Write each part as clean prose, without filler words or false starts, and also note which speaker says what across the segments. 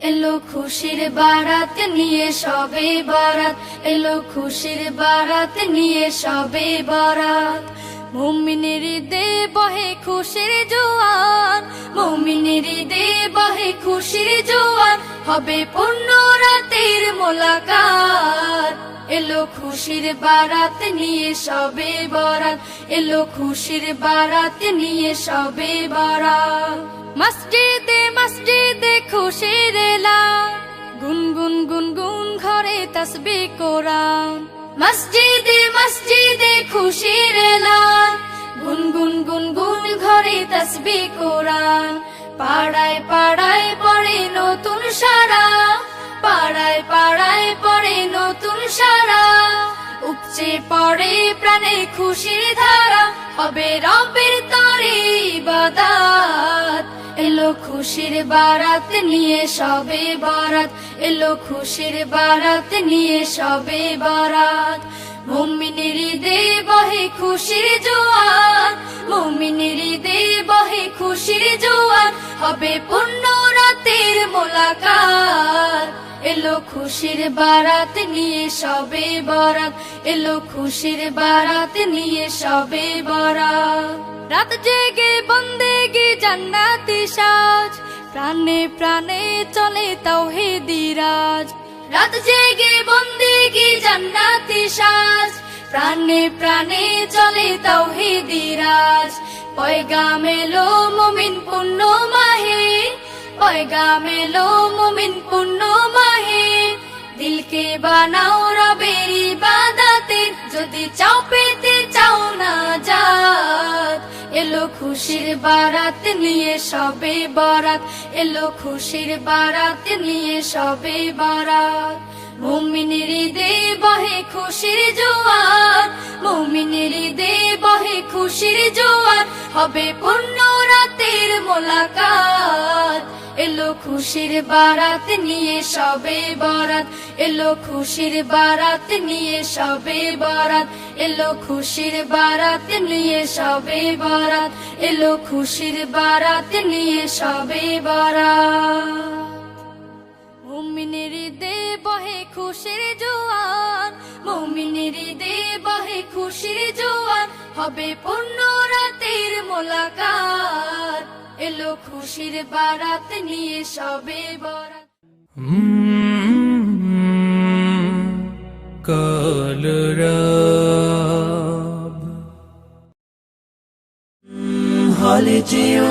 Speaker 1: এলো খুশির বারাত নিয়ে সবে বরাত, এলো খুশির বারাত নিয়ে সবে বরাত। মুমিনের ঈদে বহে খুশির জোয়ার, মুমিনের ঈদে বহে খুশির জোয়ার, হবে পূর্ণ রাতের মোলাকাত। এলো খুশির বারাত নিয়ে সবে বরাত, এলো খুশির বারাত নিয়ে সবে বরাত। মসজিদে মসজিদে খুশির এলান, গুনগুন গুনগুন ঘরে তাসবিহ কোরআন। মসজিদে মসজিদে খুশির এলান, গুনগুন গুনগুন ঘরে তাসবিহ কোরআন। পাড়ায় পাড়ায় পড়ে নতুন সারা, পাড়ায় পাড়ায় পড়ে নতুন সারা। উপচে পড়ে প্রাণে খুশির ধারা, হবে রবের তরে ইবাদত। এলো খুশির বারাত নিয়ে সবে বরাত, এলো খুশির বারাত নিয়ে সবে বরাত। মুমিনের ঈদে বহে খুশির জোয়ার, মুমিনের ঈদে বহে খুশির জোয়ার, হবে পূর্ণ রাতের মোলাকাত। এলো খুশির বারাত নিয়ে সবে বরাত, এলো খুশির বারাত নিয়ে সবে বরাত। রাত জেগে বন্দেগি জান্নাতি সাজ, প্রাণে প্রাণে চলে তাওহীদি রাজ। রাত জেগে বন্দেগি জান্নাতি সাজ, প্রাণে প্রাণে চলে তাওহীদি রাজ। পয়গাম এলো মুমিন পূর্ণ মাহে, পয়গাম এলো মুমিন পূর্ণ মাহে। দিলকে বানাও রবের ইবাদতে, যদি চাও পেতে চাও না জাত। এলো খুশির বারাত নিয়ে সবে বরাত, এলো খুশির বারাত নিয়ে সবে বরাত। মুমিনের ঈদে বহে খুশির জোয়ার, মুমিনের ঈদে বহে খুশির জোয়ার, হবে পূর্ণ রাতের মোলাকাত। এলো খুশির বারাত নিয়ে সবে বরাত, এলো খুশির বারাত নিয়ে সবে বরাত, এলো খুশির বারাত নিয়ে সবে বরাত, এলো খুশির বারাত নিয়ে সবে বরাত। মুমিনের ঈদে বহে খুশির জোয়ার, মুমিনের ঈদে বহে খুশির জোয়ার, হবে পূর্ণ রাতের মোলাকাত। এলো খুশির বারাত নিয়ে সবে বরাত।
Speaker 2: কলরব হলে যেও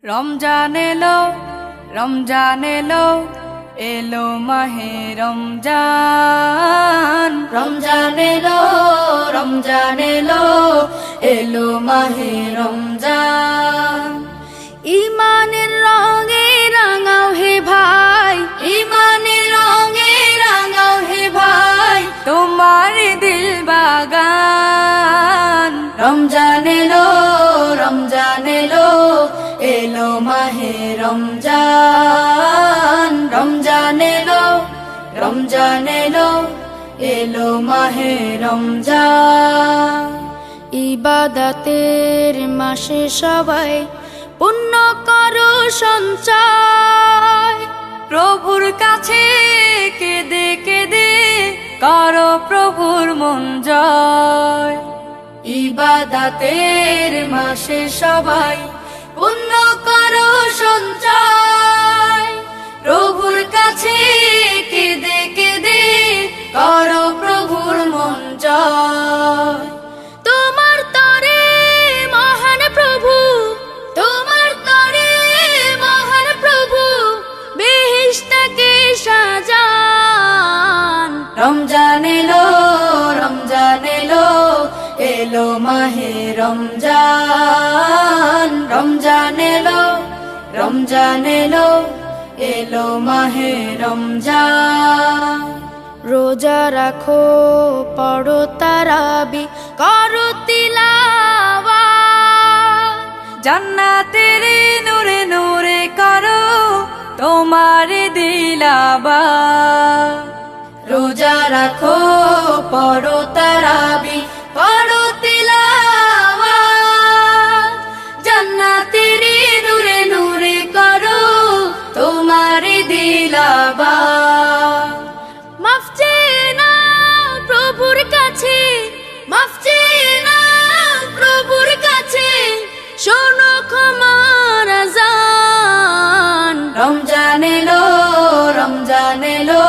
Speaker 3: রমজান এলো, রমজান এলো, এলো মাহে রমজান।
Speaker 1: রমজান এলো, রমজান এলো, এলো মাহে রমজান।
Speaker 3: ইমানের রঙে রাঙাও হে ভাই,
Speaker 1: ইমানের রঙে রাঙাও হে ভাই,
Speaker 3: তোমার দিল বাগান।
Speaker 1: রমজান এলো, রমজান এলো, এলো মাহে রমজান। রমজান এলো, রমজান এলো, এলো মাহে রমজান।
Speaker 3: ইবাদতের মাসে সবাই পুণ্য করো সঞ্চয়, প্রভুর কাছে কেঁদে কেঁদে করো প্রভুর মন জয়।
Speaker 1: ইবাদতের মাসে সবাই পুণ্য করো সঞ্চয়, প্রভুর কাছে কেঁদে কেঁদে করো প্রভুর মন জয়।
Speaker 3: তোমার তরে মহান প্রভু,
Speaker 1: তোমার তরে মহান প্রভু,
Speaker 3: বেহেশতকে সাজান।
Speaker 1: রমজান এলো, রমজান এলো, এলো মাহে রমজান। রমজান এলো, রমজান এলো, এলো মাহে রমজান।
Speaker 3: রোজা রাখো, পড়ো তারাবি, করো তিলাওয়াত, জান্নাতের নূরে নূরে করো তোমার দিলাবাত।
Speaker 1: রোজা রাখো, পড়ো তারাবি, পড়ো তিলাওয়াত, জান্নাতের
Speaker 3: ক্ষমার আযান।
Speaker 1: রমজান এলো, রমজান এলো,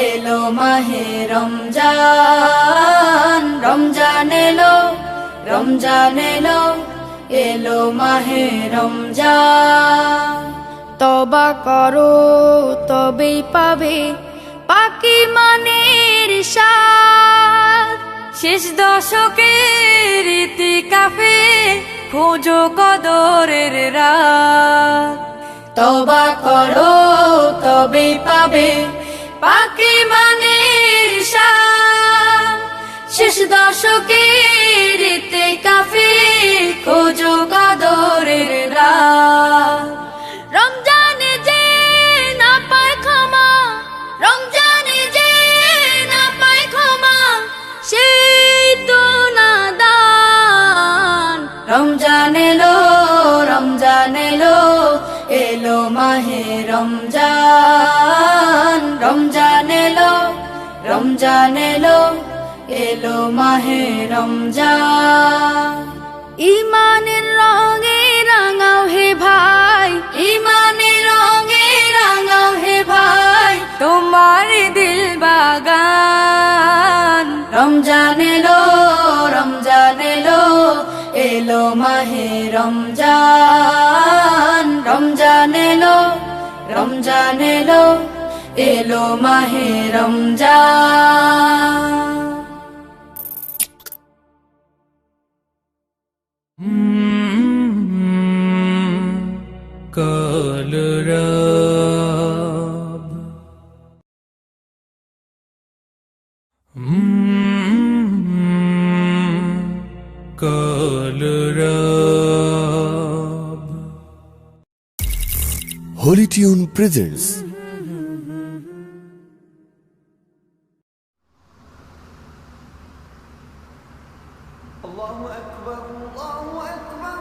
Speaker 1: এলো মাহে রমজান। রমজান এলো, রমজান এলো, এলো মাহে রমজান।
Speaker 3: তবা করো তবেই পাবে পাকি মানের স্বাদ। শেষ দশকের ইতিকাফে খোঁজো কদরের রাত।
Speaker 1: তওবা করো তবেই পাবে পাকি মানের শান। শেষ দশকের ইতিকাফে খোঁজো কদরের রাত।
Speaker 3: রমজানে যে না পায় ক্ষমা, রমজানে যে না পায় ক্ষমা, সেই তো নাদান।
Speaker 1: রমজান এলো, রমজান এলো, এলো মাহে রমজান। রমজান এলো, রমজান এলো, এলো মাহে রমজান।
Speaker 3: ইমানের রঙে রাঙাও হে ভাই,
Speaker 1: ইমানের রঙে রাঙাও হে ভাই,
Speaker 3: তোমার দিল বাগান।
Speaker 1: রমজান এলো, রমজান এলো, এলো মাহে রমজান। রমজান এলো, রমজান এলো, এলো মাহে Ramzan.
Speaker 2: Kalarab Kalarab
Speaker 4: Holy Tune presents
Speaker 5: Allahu Akbar, Allahu Akbar,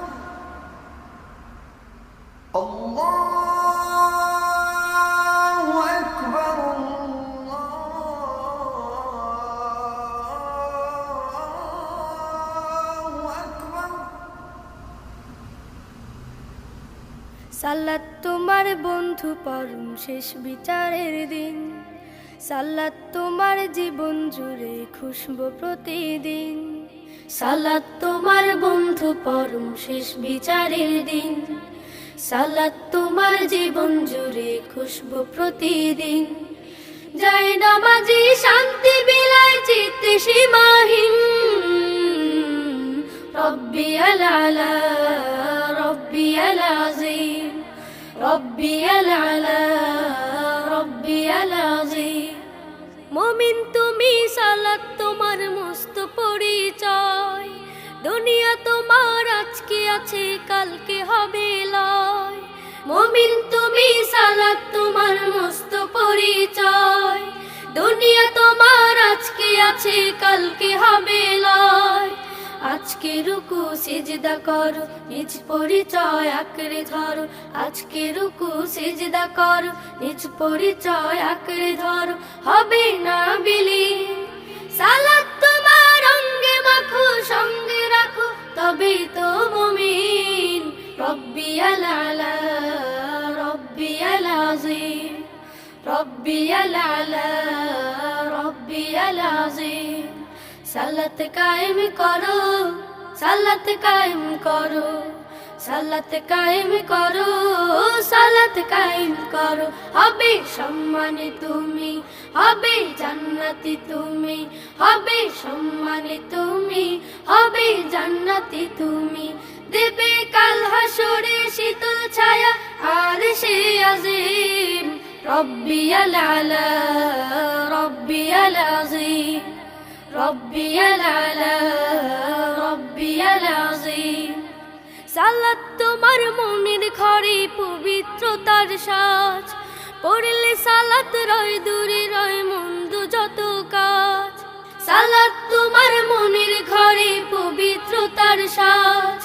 Speaker 5: Allahu Akbar, Allahu Akbar.
Speaker 3: সালাত তোমার বন্ধু পরম শেষ বিচারের দিন। সালাত তোমার জীবন জুড়ে খুশবু প্রতিদিন। সালাত তোমার বন্ধু পরম শেষ বিচারের দিন। সালাত তোমার জীবন জুড়ে খুশবু প্রতিদিন। যায় নামাজি শান্তি বিলায় চিত্তে সীমাহীন। রব্বিয়াল আলা রব্বিয়াল আযীম, রব্বিয়াল আলা রব্বিয়াল আযীম। মুমিন তুমি সালাত তোমার মস্ত পরিচয়। দুনিয়া তোমার আজকে আছে কালকে হবে লয়। মুমিন তুমি সালাত তোমার মস্ত পরিচয়। দুনিয়া তোমার আজকে আছে কালকে হবে লয়। আজকে রুকু সিজদা করো, নিজ পরিচয় আঁকড়ে ধরো। আজকে রুকু সিজদা করো, নিজ পরিচয় আঁকড়ে ধরো। হবে না বিলীন সালাত তোমার অঙ্গে মাখো, সঙ্গে রাখো, তবেই তো মুমিন। রব্বিয়াল আলা রব্বিয়াল আযীম, রব্বিয়াল আলা রব্বিয়াল আযীম। সালাত কায়েম করো, সালাত কায়েম করো, সালাত কায়েম করো, সালাত কায়েম করো। হবে সম্মানে তুমি, হবে জান্নাতি তুমি, হবে সম্মানে তুমি, হবে জান্নাতি তুমি। দেবে কাল হাসরে শীতল ছায়া আরশে আজিম। রব্বিয়াল আলা রব্বিয়াল আযীম, রব্বিয়াল আলা রব্বিয়াল আযীম। সালাত তোমার মনের ঘরে পবিত্রতার সাজ। পড়লে সালাত রয় দূরে রয় মন্দ যত কাজ। সালাত তোমার মনের ঘরে পবিত্রতার সাজ।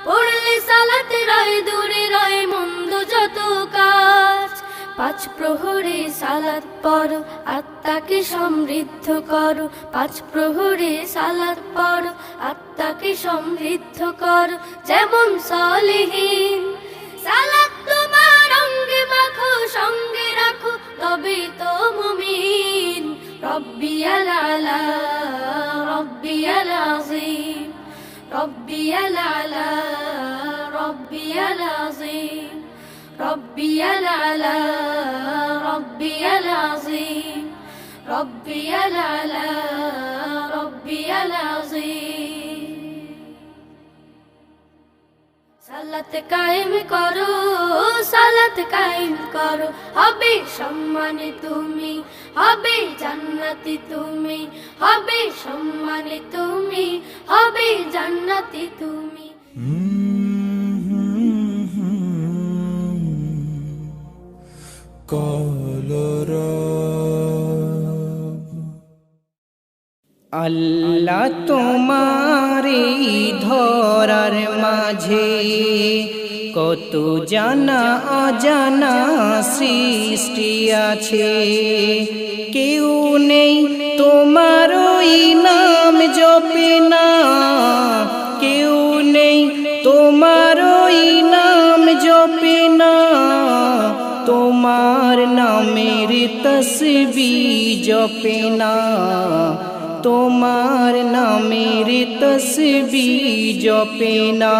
Speaker 3: পড়লে সালাত রয় দূরে রয় মন্দ যত কাজ। 5 পাঁচ প্রহরে সালাত পড়ো, আত্মাকে সমৃদ্ধ করো। পাঁচ প্রহরে সালাত পড়ো, আত্মাকে সমৃদ্ধ করো। যেমন সালেহীন সালাত তোমার অঙ্গে মাখো, সঙ্গে রাখো, তবে তো মুমিন। রব্বিয়াল আলা রব্বিয়াল আযীম, রব্বিয়াল আলা রব্বিয়াল আযীম, রব্বিয়াল আলা রব্বিয়াল আযীম, রব্বিয়াল আলা রব্বিয়াল আযীম। সালাত কায়েম করো, সালাত কায়েম করো, হবে সম্মানে তুমি, হবে জান্নাতি তুমি, হবে সম্মানে তুমি, হবে জান্নাতি তুমি।
Speaker 6: আল্লাহ তোমারি ধরার মাঝে কত জানা অজানা সৃষ্টি আছে। কেউ নেই তোমার ওই নাম জপে না, কেউ নেই তোমার ওই নাম জপে না। তোমার নামের তসবিহ জপে না, তোমার নামের তসবিহ জপে না।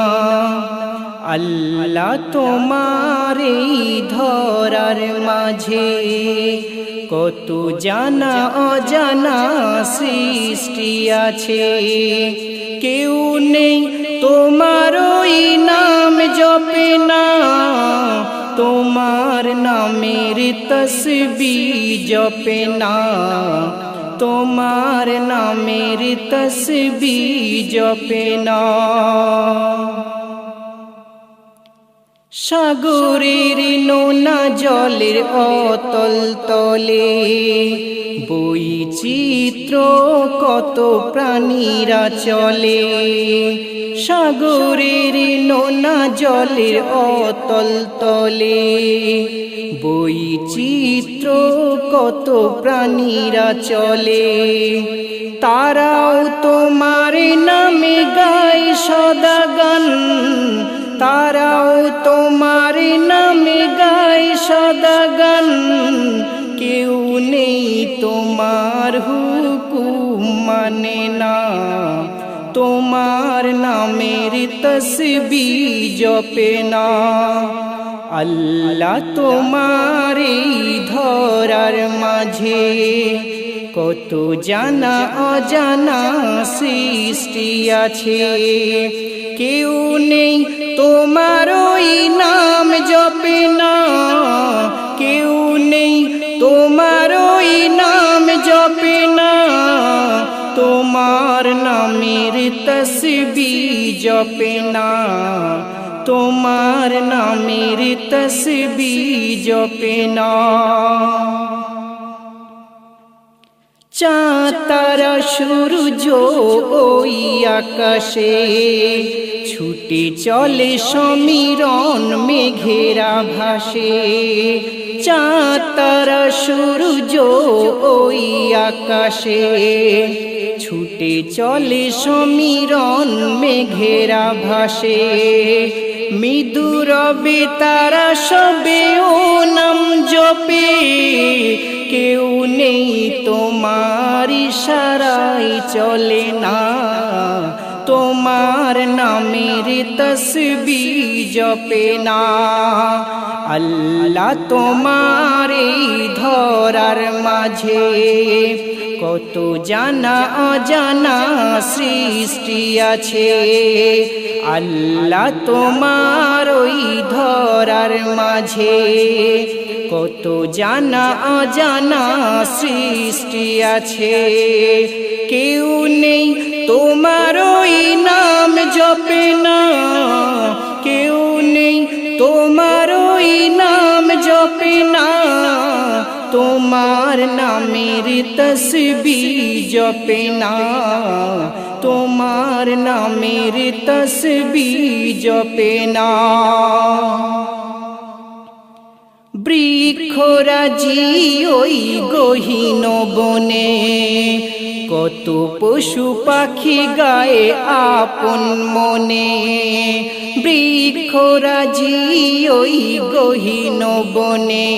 Speaker 6: আল্লাহ তোমার এই ধরার মাঝে কত জানা অজানা সৃষ্টি আছে। কেউ নেই তোমার ওই নাম জপে না, তোমার নামের তসবিহ জপে না, তোমার নামের তসবিহ জপে না। সাগরের নোনা জলের অতল তলে বৈচিত্র্য কত প্রাণীরা চলে। সাগরের নোনা জলের অতল তলে বৈচিত্র্য কত প্রাণীরা চলে। তারাও তোমার নামে গায় সদা গান, তারাও তোমার নামে গায় সদা গান। কেউ নেই তোমার হুকুম মানে না, তোমার নামের তসবিহ জপে না। আল্লাহ তোমার এই ধরার মাঝে কত জানা অজানা সৃষ্টি আছে। কেউ নেই তোমার ওই নাম জপে না, কেউ নেই তোমার ওই নাম জপে না। তোমার নামের তসবিহ জপে না, তোমার নামের তসবিহ জপে না। চাঁদ তারা সূর্য ওই আকাশে ছুটে চলে সমীরণ মেঘেরা ভাসে। চাঁদ তারা সূর্য ওই আকাশে ছুটে চলে সমীরণ মেঘেরা ভাসে। মৃদু রবে তারা সবে ও নাম জপে, কেউ নেই তোমার ইশারায় চলে না। তোমার নামের তসবিহ জপে না। আল্লাহ তোমার এই ধরার মাঝে কত জানা অজানা সৃষ্টি আছে। আল্লাহ তোমার ওই ধরার মাঝে কত জানা অজানা সৃষ্টি আছে। কেউ নেই তোমার ওই নাম জপে না, কেউ নেই তোমার ওই নাম জপে না। তোমার নামের তসবিহ জপে না, তোমার নামের তসবিহ জপে না। বৃক্ষরাজি ওই গহীন বনে, কত পশু পাখি গায়ে আপন মনে। বৃক্ষরাজি ওই গহীন বনে,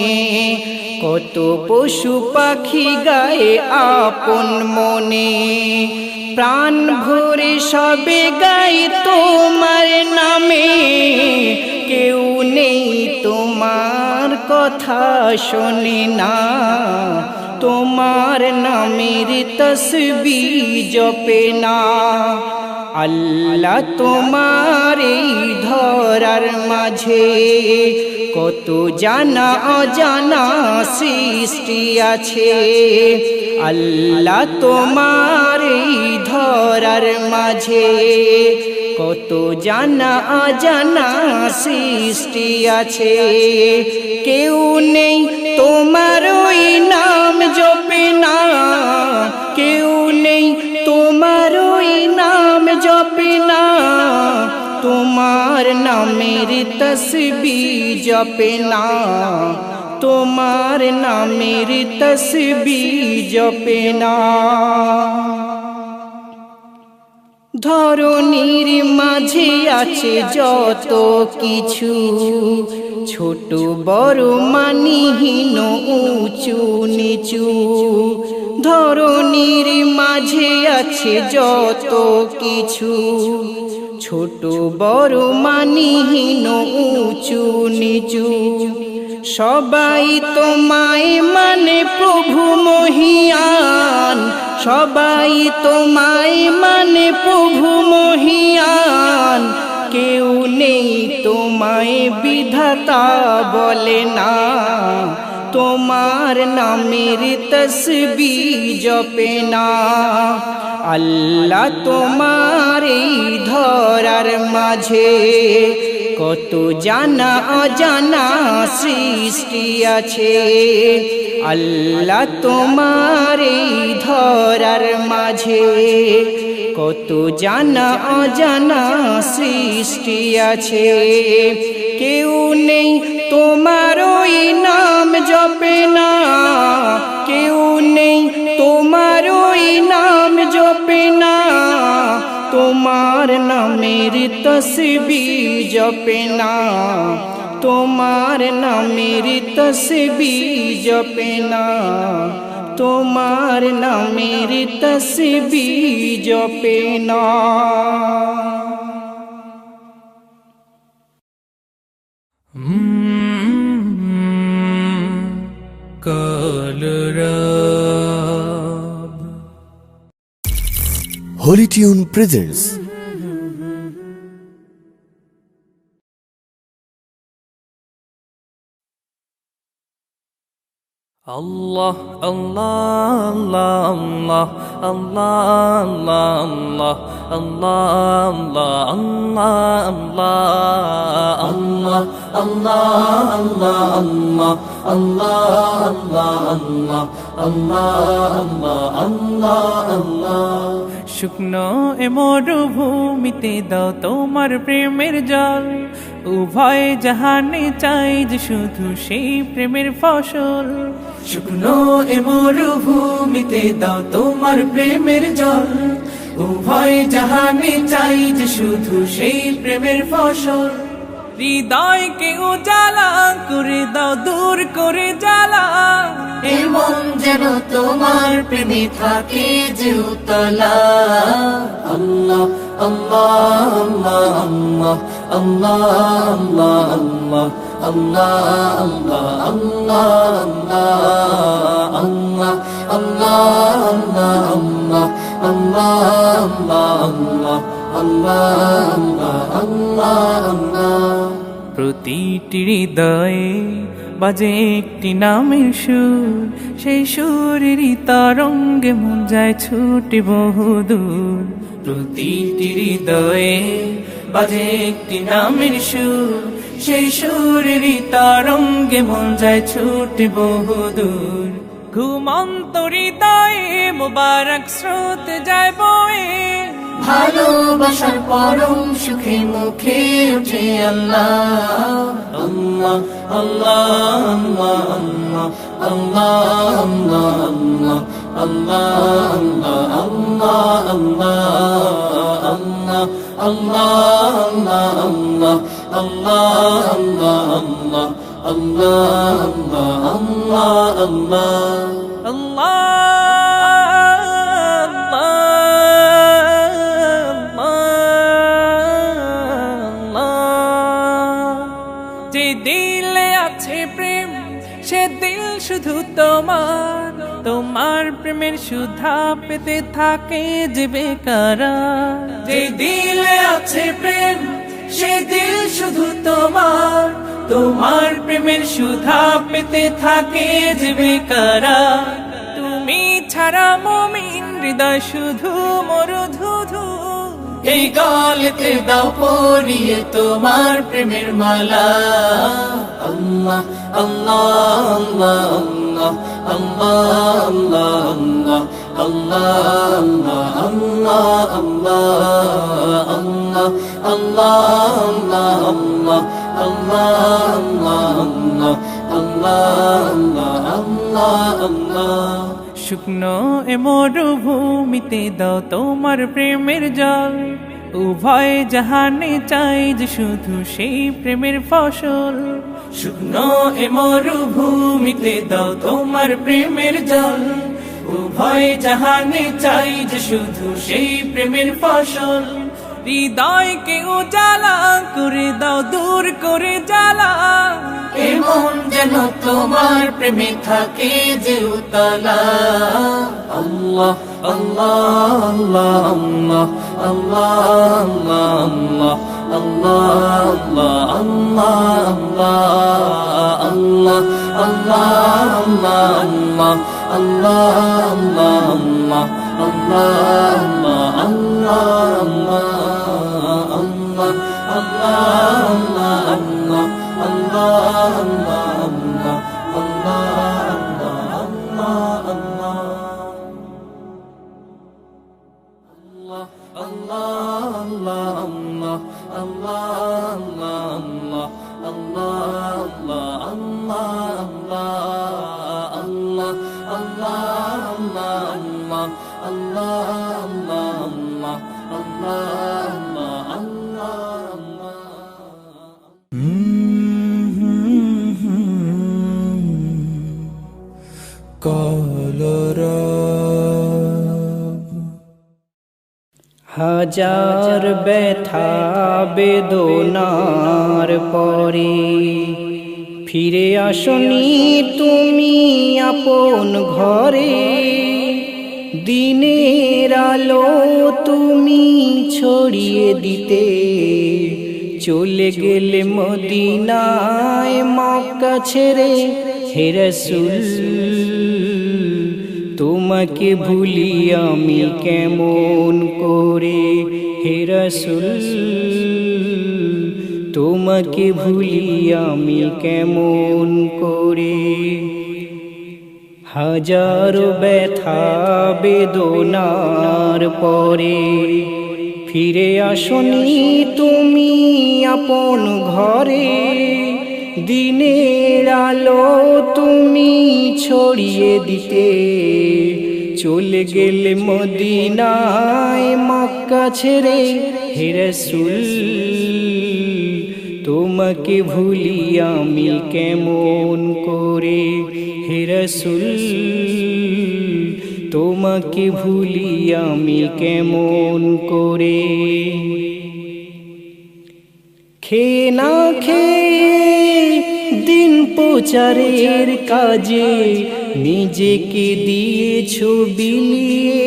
Speaker 6: কত পশু পাখি গায়ে আপন মনে। প্রাণ ভরে সবে গাই তোমার নামে, কেউ নেই তোমার কথা শোনে না। তোমার নামের তসবিহ জপে না। আল্লাহ তোমার এই ধরার মাঝে, কত জানা অজানা সৃষ্টি আছে। আল্লাহ তোমার এই ধরার মাঝে, কত জানা অজানা সৃষ্টি আছে। কেউ নেই তোমার ওই নাম জপে না, কেউ নেই তোমার ওই নাম জপে না। তোমার নামের তসবিহ জপে না, তোমার নামের তসবিহ জপে না। ধরনীর মাঝে আছে যত কিছু, ছোট বড় মানিহীন উঁচু নিচু। ধরনীর মাঝে আছে যত কিছু, ছোট বড় মানিহীন উঁচু নিচু। সবাই তোমায় মানে প্রভু মহিয়ান, সবাই তোমায় মানে প্রভু মহিয়ান। কেউ নেই তোমায় বিধাতা বলে না, তোমার নামের তসবিহ জপে না। আল্লাহ তোমার এই ধরার মাঝে, কত জানা অজানা সৃষ্টি আছে। আল্লাহ তোমার এই ধরার মাঝে, কত জানা অজানা সৃষ্টি আছে। কেউ নেই তোমার ওই নাম জপে না, কেউ নেই তোমার ওই নাম জপে না। তোমার নামের তসবিহ জপে না, তোমার নামের তসবিহ জপে না, তোমার নামের তসবিহ জপে না।
Speaker 2: Colorab
Speaker 4: Holy Tune presents
Speaker 2: Allah, Allah, Allah, Allah, Allah, Allah, Allah, Allah, Allah, Allah, Allah. শুকনো এ মরুভূমিতে দাও তোমার প্রেমের জল, উভয় জাহানে চাই যে শুধু সেই প্রেমের ফসল। শুকনো এ মরুভূমিতে দাও তোমার প্রেমের জল, উভয় জাহানে চাই যে শুধু সেই প্রেমের ফসল। হৃদয়কে উজালা করে দাও, দূর করে জ্বালা,
Speaker 1: এমন যেন তোমার প্রেমে থাকে যে উতলা।
Speaker 2: আল্লাহ আল্লাহ আল্লাহ আল্লাহ আল্লাহ আল্লাহ আল্লাহ আল্লাহ আল্লাহ আল্লাহ। প্রতিটি হৃদয়ে বাজে একটি নামের সুর, সেই সুরেরই তরঙ্গে মন যায় ছুটে বহুদূর। প্রতিটি হৃদয়ে বাজে একটি নামের সুর, সেই সুরেরই তরঙ্গে মন যায় ছুটে বহুদূর। ঘুমন্ত হৃদয়ে মোবারক স্রোত যায় বয়ে,
Speaker 1: ভালোবাসার পরম সুখে মুখে উঠে আল্লাহ।
Speaker 2: আল্লাহ যে দিলে আছে প্রেম সে দিল শুধু তোমার, তোমার প্রেমের সুধা পেতে থাকে যে বেকারার। যে দিলে আছে প্রেম সে দিল শুধু তোমার, তোমার প্রেমের সুধা পেতে থাকে যে বেকারার। তুমি ছাড়া মুমিন হৃদয় শুধু মরুধুধু, এই গলেতে দাও পরিয়ে তোমার প্রেমের মালা। আল্লাহ আল্লাহ আল্লাহ আল্লাহ আল্লাহ আল্লাহ আল্লাহ আল্লাহ আল্লাহ আল্লাহ আল্লাহ। শুকনো এ মরুভূমিতে দাও তোমার প্রেমের জল, উভয় জাহানে চাই যে শুধু সেই প্রেমের ফসল। শুকনো এ মরুভূমিতে দাও তোমার প্রেমের জল, উভয় জাহানে চাই যে শুধু সেই প্রেমের ফসল। হৃদয়কে উজালা করে দাও দূর করে জ্বালা, এমন যেন তোমার প্রেমে থাকে যে উতলা। আল্লাহ আল্লাহ আল্লাহ আল্লাহ আল্লাহ আল্লাহ আল্লাহ আল্লাহ আল্লাহ
Speaker 6: হাজার ব্যথা বেদনার পরে ফিরে আসনি তুমি আপন ঘরে। দিনের আলো তুমি ছড়িয়ে দিতে চলে গেলে মদিনায় মক্কা ছেড়ে। হে রাসূল তোমাকে ভুলি আমি কেমন করে, হে রাসূল তোমাকে ভুলি আমি কেমন করে। হাজারো ব্যথা বেদনার পরে ফিরে আসনি তুমি আপন ঘরে। দিনের আলো তুমি ছড়িয়ে দিতে চলে গেলে মদিনায় মক্কা ছেড়ে। হে রাসূল তোমাকে ভুলি আমি কেমন করে, হে রাসূল তোমাকে ভুলি আমি কেমন করে। খেয়ে না খেয়ে দিন প্রচারের কাজে নিজেকে দিয়েছো বিলিয়ে।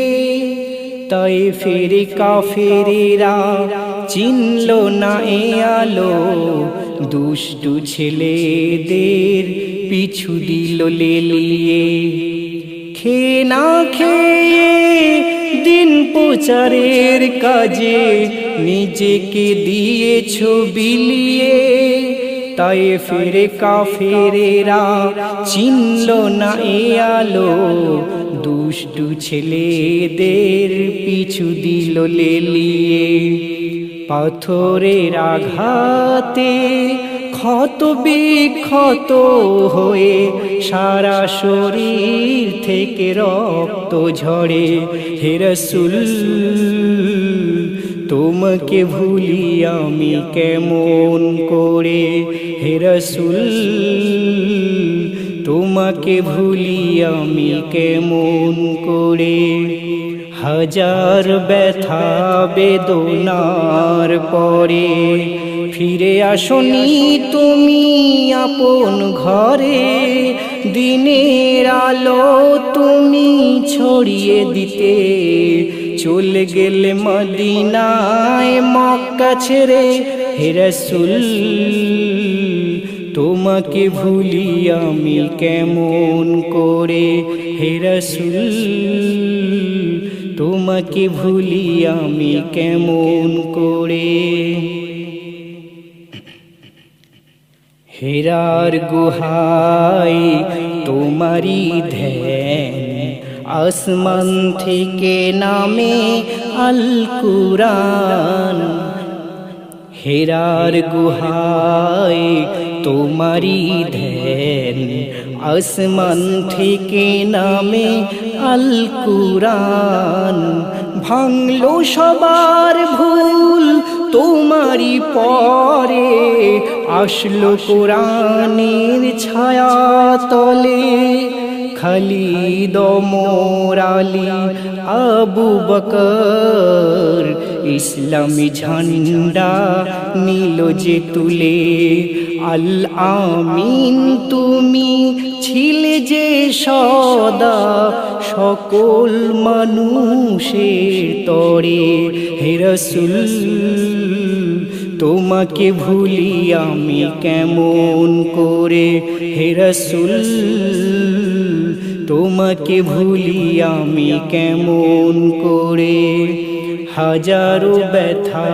Speaker 6: তায়েফের কাফেরেরা চিনল না এ আলো, দুষ্টু ছেলেদের পিছু দিল লেলিয়ে। খেয়ে না খেয়ে দিন প্রচারের কাজে নিজেকে দিয়েছো বিলিয়ে। তায়েফের কাফেরেরা চিনল না এ আলো, দুষ্টু ছেলেদের পিছু দিল লেলিয়ে। পাথরের আঘাতে ক্ষত বিক্ষত হয়ে সারা শরীর থেকে রক্ত ঝরে। হে রাসূল তোমাকে ভুলি আমি কেমন করে, হে রাসূল তোমাকে ভুলি আমি কেমন করে। হাজার ব্যথা বেদনার পরে ফিরে আসনি তুমি আপন ঘরে। দিনের আলো তুমি ছড়িয়ে দিতে চলে গেলে মদিনায় মক্কা ছেড়ে। হে রাসূল তোমাকে ভুলি আমি কেমন করে, হে রাসূল তোমাকে ভুলি আমি কেমন করে। হেরার গুহায় তোমারি ধ্যান, আসমান থেকে নামে আল কুরআন। হেরার গুহায় তোমারি ধ্যান, আসমান থেকে নামে আল কুরআন। ভাঙলো সবার ভুল তোমারি পরে, আসলো কোরআনের ছায়া তলে। খালিদ ওমর আলী আবু বকর ইসলামী ঝান্ডা নীল যে তুলে। আল আমিন তুমি ছিলে যে সদা সকল মানুষের তরে। হে রাসূল তোমাকে ভুলি আমি কেমন করে, হে রাসূল তোমাকে ভুলি আমি কেমন করে। হাজারো ব্যথা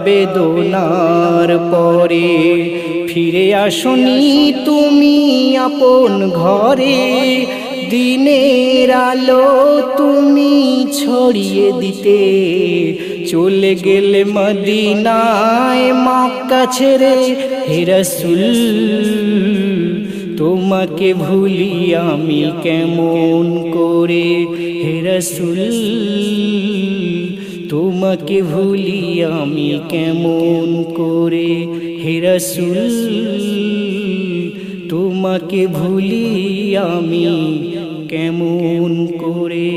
Speaker 6: বেদনার পরে ফিরে আসনি তুমি আপন ঘরে। দিনের আলো তুমি ছড়িয়ে দিতে চলে গেলে মদিনায় মক্কা ছেড়ে। হে রাসূল তোমাকে ভুলি আমি কেমন করে, হে রাসূল তোমাকে ভুলি আমি কেমন করে, হে রাসূল তোমাকে ভুলি আমি কেমন করে।